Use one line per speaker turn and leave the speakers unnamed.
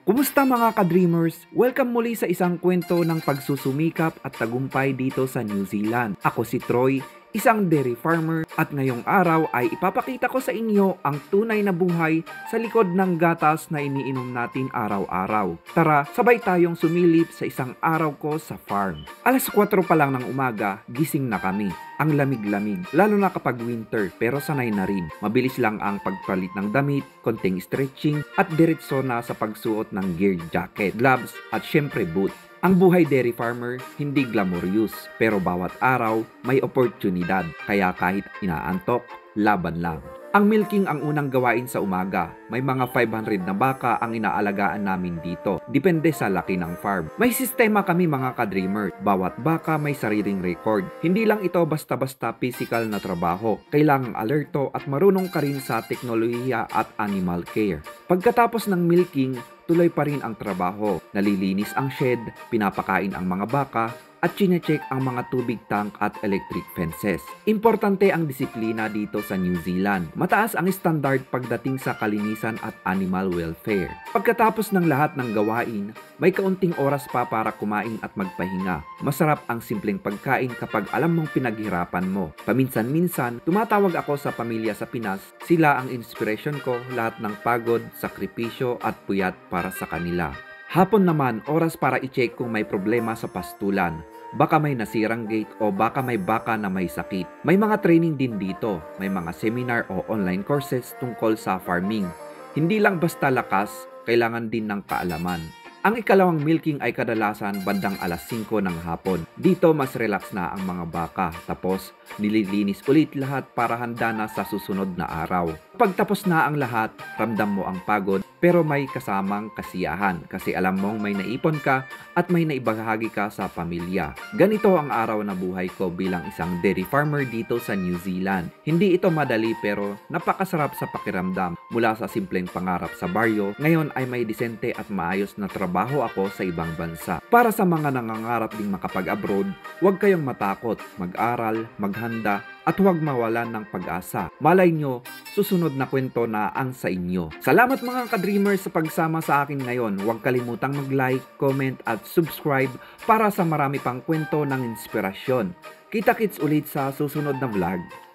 Kumusta mga ka-dreamers? Welcome muli sa isang kwento ng pagsusumikap at tagumpay dito sa New Zealand. Ako si Troy, isang dairy farmer at ngayong araw ay ipapakita ko sa inyo ang tunay na buhay sa likod ng gatas na iniinom natin araw-araw. Tara, sabay tayong sumilip sa isang araw ko sa farm. Alas 4 pa lang ng umaga, gising na kami. Ang lamig-lamig, lalo na kapag winter, pero sanay na rin. Mabilis lang ang pagpalit ng damit, konting stretching, at diretso na sa pagsuot ng gear jacket, gloves, at syempre boot. Ang buhay dairy farmer, hindi glamorous, pero bawat araw may oportunidad, kaya kahit inaantok, laban lang. Ang milking ang unang gawain sa umaga. May mga 500 na baka ang inaalagaan namin dito. Depende sa laki ng farm. May sistema kami mga ka-dreamer. Bawat baka may sariling record. Hindi lang ito basta-basta physical na trabaho. Kailangang alerto at marunong ka rin sa teknolohiya at animal care. Pagkatapos ng milking, tuloy pa rin ang trabaho. Nalilinis ang shed, pinapakain ang mga baka, at chinecheck ang mga tubig tank at electric fences. Importante ang disiplina dito sa New Zealand. Mataas ang standard pagdating sa kalinisan at animal welfare. Pagkatapos ng lahat ng gawain, may kaunting oras pa para kumain at magpahinga. Masarap ang simpleng pagkain kapag alam mong pinaghirapan mo. Paminsan-minsan, tumatawag ako sa pamilya sa Pinas. Sila ang inspiration ko, lahat ng pagod, sakripisyo at puyat para sa kanila. Hapon naman, oras para i-check kung may problema sa pastulan. Baka may nasirang gate o baka may baka na may sakit. May mga training din dito. May mga seminar o online courses tungkol sa farming. Hindi lang basta lakas, kailangan din ng kaalaman. Ang ikalawang milking ay kadalasan bandang alas 5 ng hapon. Dito mas relax na ang mga baka. Tapos nililinis ulit lahat para handa na sa susunod na araw. Pagtapos na ang lahat, ramdam mo ang pagod pero may kasamang kasiyahan kasi alam mong may naipon ka at may naibahagi ka sa pamilya. Ganito ang araw na buhay ko bilang isang dairy farmer dito sa New Zealand. Hindi ito madali pero napakasarap sa pakiramdam. Mula sa simpleng pangarap sa baryo, ngayon ay may disente at maayos na trabaho ako sa ibang bansa. Para sa mga nangangarap ding makapag-abroad, huwag kayong matakot, mag-aral, maghanda, at huwag mawalan ng pag-asa. Malay nyo, susunod na kwento na ang sa inyo. Salamat mga ka-dreamers sa pagsama sa akin ngayon. Huwag kalimutang mag-like, comment at subscribe para sa marami pang kwento ng inspirasyon. Kita-kits ulit sa susunod na vlog.